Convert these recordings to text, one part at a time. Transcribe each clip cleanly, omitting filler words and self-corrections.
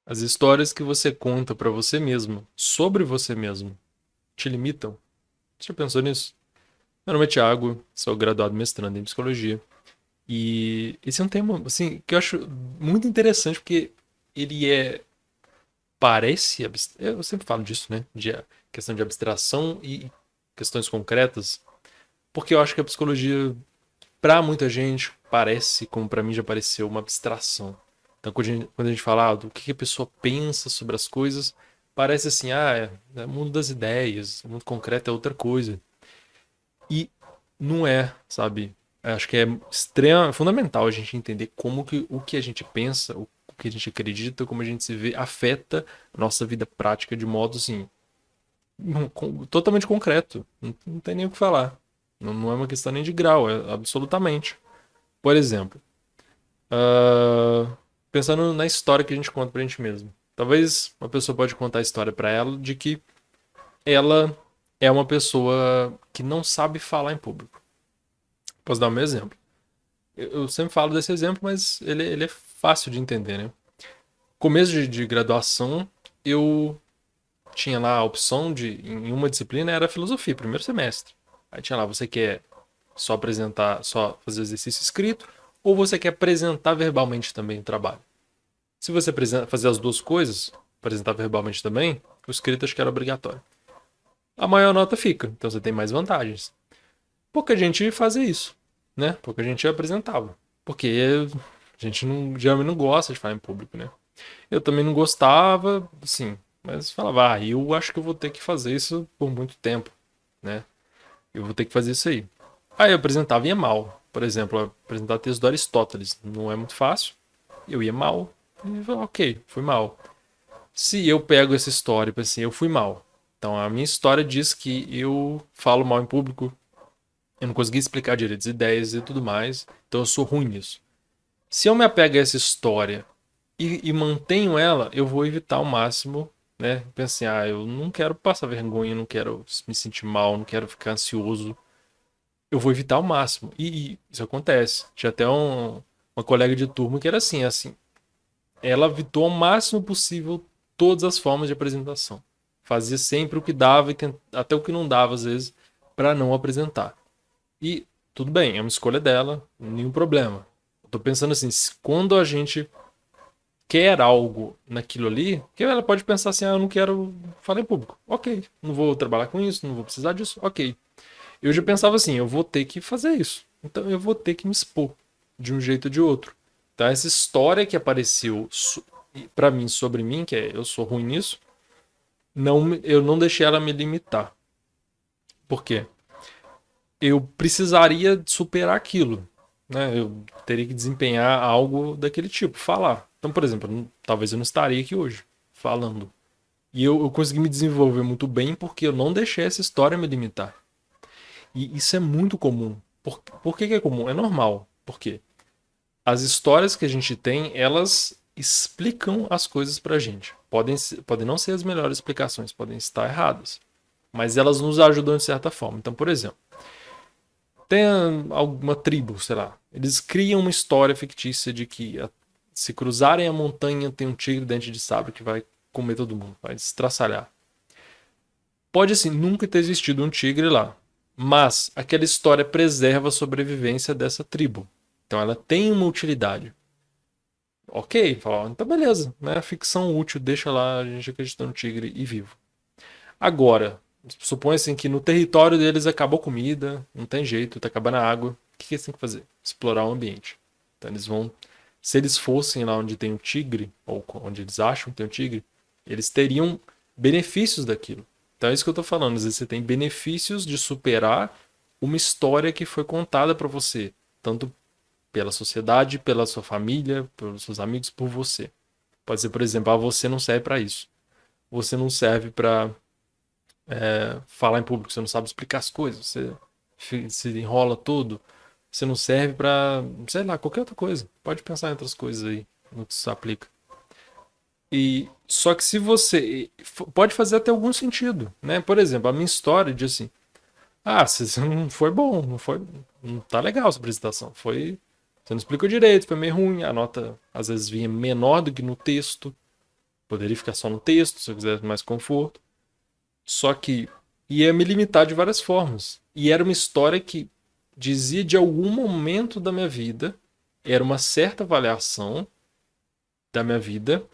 As histórias que você conta pra você mesmo, sobre você mesmo, te limitam? Você já pensou nisso? Meu nome é Thiago, sou graduado mestrando em psicologia. E esse é um tema, assim, que eu acho muito interessante porque ele parece, eu sempre falo disso, né? De questão de abstração e questões concretas, porque eu acho que a psicologia, pra muita gente, parece, como pra mim já pareceu, uma abstração. Então, quando a gente fala do que a pessoa pensa sobre as coisas, parece assim, é o mundo das ideias, o mundo concreto é outra coisa. E não é, sabe? Eu acho que é fundamental a gente entender como que o que a gente pensa, o que a gente acredita, como a gente se vê, afeta a nossa vida prática de modo, assim, totalmente concreto. Não tem nem o que falar. Não é uma questão nem de grau, é absolutamente. Por exemplo, pensando na história que a gente conta pra gente mesmo. Talvez uma pessoa pode contar a história pra ela de que ela é uma pessoa que não sabe falar em público. Posso dar um exemplo? Eu sempre falo desse exemplo, mas ele é fácil de entender, né? Começo de graduação, eu tinha lá a opção em uma disciplina era filosofia, primeiro semestre. Aí tinha lá, você quer só apresentar, só fazer exercício escrito, ou você quer apresentar verbalmente também o trabalho? Se você fazer as duas coisas, apresentar verbalmente também, o escrito acho que era obrigatório. A maior nota fica, então você tem mais vantagens. Pouca gente fazia isso, né? Pouca gente apresentava. Porque a gente não, geralmente não gosta de falar em público, né? Eu também não gostava, sim, mas falava, eu acho que eu vou ter que fazer isso por muito tempo, né? Eu vou ter que fazer isso aí. Aí eu apresentava e ia mal. Por exemplo, apresentar texto do Aristóteles não é muito fácil. Eu ia mal. E eu falava, ok, fui mal. Se eu pego essa história e penso assim, eu fui mal. Então a minha história diz que eu falo mal em público, eu não consegui explicar direito as ideias e tudo mais, então eu sou ruim nisso. Se eu me apego a essa história e mantenho ela, eu vou evitar ao máximo, né? Pensei, eu não quero passar vergonha, não quero me sentir mal, não quero ficar ansioso. Eu vou evitar ao máximo. E isso acontece. Tinha até uma colega de turma que era assim. Ela evitou ao máximo possível todas as formas de apresentação. Fazia sempre o que dava e até o que não dava, às vezes, para não apresentar. E tudo bem, é uma escolha dela, nenhum problema. Eu tô pensando assim, quando a gente quer algo naquilo ali, que ela pode pensar assim, eu não quero falar em público. Ok, não vou trabalhar com isso, não vou precisar disso. Ok. Eu já pensava assim, eu vou ter que fazer isso. Então eu vou ter que me expor de um jeito ou de outro. Então essa história que apareceu para mim sobre mim, que é eu sou ruim nisso, eu não deixei ela me limitar. Por quê? Eu precisaria superar aquilo, né? Eu teria que desempenhar algo daquele tipo, falar. Então, por exemplo, talvez eu não estaria aqui hoje falando. E eu consegui me desenvolver muito bem porque eu não deixei essa história me limitar. E isso é muito comum. Por que é comum? É normal. Por quê? As histórias que a gente tem, elas explicam as coisas pra gente. Podem não ser as melhores explicações, podem estar erradas. Mas elas nos ajudam de certa forma. Então, por exemplo, tem alguma tribo, sei lá. Eles criam uma história fictícia de que se cruzarem a montanha tem um tigre dente de sabre que vai comer todo mundo, vai estraçalhar. Pode assim, nunca ter existido um tigre lá. Mas aquela história preserva a sobrevivência dessa tribo. Então ela tem uma utilidade. Ok, fala, então beleza, né? Ficção útil, deixa lá a gente acreditando no tigre e vivo. Agora, supõe-se que no território deles acabou comida, não tem jeito, tá acabando a água. O que eles têm que fazer? Explorar o ambiente. Então eles vão. Se eles fossem lá onde tem um tigre, ou onde eles acham que tem um tigre, eles teriam benefícios daquilo. Então é isso que eu tô falando. Às vezes você tem benefícios de superar uma história que foi contada para você. Tanto pela sociedade, pela sua família, pelos seus amigos, por você. Pode ser, por exemplo, você não serve para isso. Você não serve para falar em público, você não sabe explicar as coisas, você se enrola todo, você não serve pra, sei lá, qualquer outra coisa. Pode pensar em outras coisas aí, no que isso aplica. E só que se você pode fazer até algum sentido, né? Por exemplo, a minha história de assim, você não foi bom, não foi, não tá legal essa apresentação, você não explicou direito, foi meio ruim, a nota às vezes vinha menor do que no texto. Poderia ficar só no texto, se eu quisesse mais conforto. Só que ia me limitar de várias formas. E era uma história que dizia de algum momento da minha vida, era uma certa avaliação da minha vida,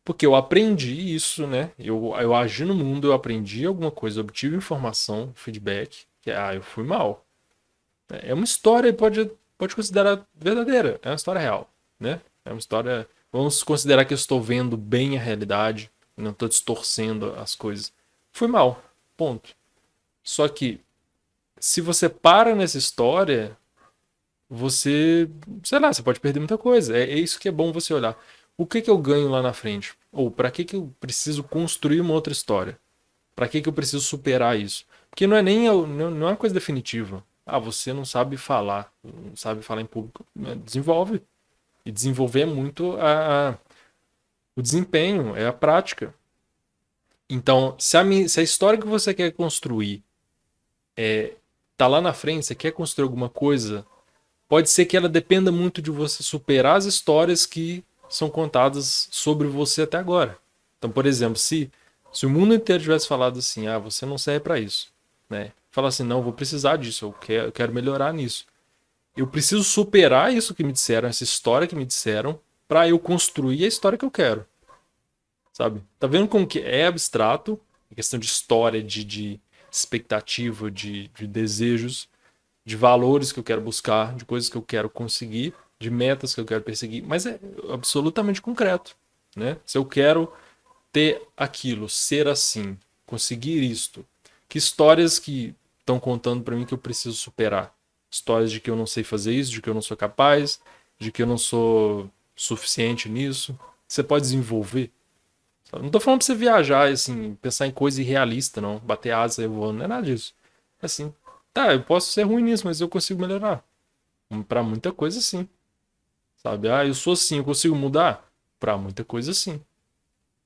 porque eu aprendi isso, né? Eu agi no mundo, eu aprendi alguma coisa, obtive informação, feedback, que eu fui mal. É uma história, pode considerar verdadeira, é uma história real, né? É uma história. Vamos considerar que eu estou vendo bem a realidade, não estou distorcendo as coisas. Fui mal, ponto. Só que, se você para nessa história, você, sei lá, você pode perder muita coisa. É isso que é bom você olhar. O que que eu ganho lá na frente? Ou para que que eu preciso construir uma outra história? Para que que eu preciso superar isso? Porque não é nem não é uma coisa definitiva. Você não sabe falar, não sabe falar em público. Desenvolve. E desenvolver é muito o desempenho, é a prática. Então, se a história que você quer construir tá lá na frente, você quer construir alguma coisa, pode ser que ela dependa muito de você superar as histórias que são contadas sobre você até agora. Então, por exemplo, se o mundo inteiro tivesse falado assim, você não serve para isso, né? Fala assim, não, eu vou precisar disso, eu quero melhorar nisso. Eu preciso superar isso que me disseram, essa história que me disseram, para eu construir a história que eu quero, sabe? Tá vendo como que é abstrato, a questão de história, de expectativa, de desejos, de valores que eu quero buscar, de coisas que eu quero conseguir, de metas que eu quero perseguir, mas é absolutamente concreto, né? Se eu quero ter aquilo, ser assim, conseguir isto, que histórias que estão contando para mim que eu preciso superar? Histórias de que eu não sei fazer isso, de que eu não sou capaz, de que eu não sou suficiente nisso. Você pode desenvolver. Sabe? Não tô falando pra você viajar, assim, pensar em coisa irrealista, não. Bater asa e voando, não é nada disso. Assim, tá, eu posso ser ruim nisso, mas eu consigo melhorar. Pra muita coisa, sim. Sabe? Eu sou assim, eu consigo mudar? Pra muita coisa, sim.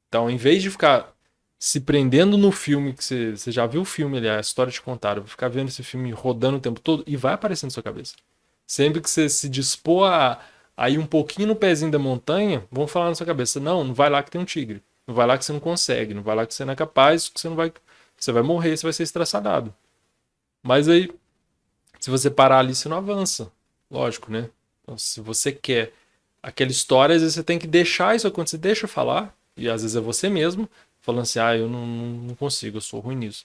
Então, em vez de ficar se prendendo no filme, que você já viu o filme, aliás, a história te contaram, ficar vendo esse filme rodando o tempo todo, e vai aparecer na sua cabeça. Sempre que você se dispor a ir um pouquinho no pezinho da montanha, vão falar na sua cabeça, não, não vai lá que tem um tigre. Não vai lá que você não consegue, não vai lá que você não é capaz, que você não vai. Você vai morrer, você vai ser estressado. Mas aí, se você parar ali, você não avança. Lógico, né? Então, se você quer aquela história, às vezes você tem que deixar isso acontecer, deixa eu falar, e às vezes é você mesmo, falando assim, eu não consigo, eu sou ruim nisso.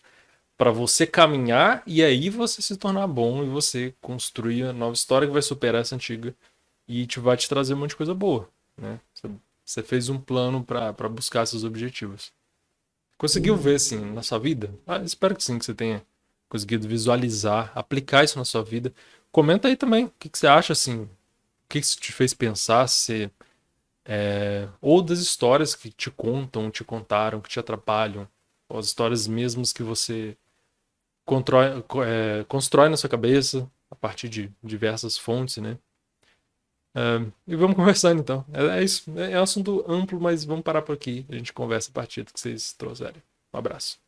Para você caminhar e aí você se tornar bom e você construir uma nova história que vai superar essa antiga e vai te trazer um monte de coisa boa, né? Você fez um plano para buscar seus objetivos. Conseguiu ver, assim, na sua vida? Espero que sim, que você tenha conseguido visualizar, aplicar isso na sua vida. Comenta aí também o que você acha, assim, o que isso te fez pensar, se, ou das histórias que te contam, te contaram, que te atrapalham, ou as histórias mesmas que você constrói na sua cabeça a partir de diversas fontes, né? E vamos conversando então. É isso. É um assunto amplo, mas vamos parar por aqui. A gente conversa a partir do que vocês trouxerem. Um abraço.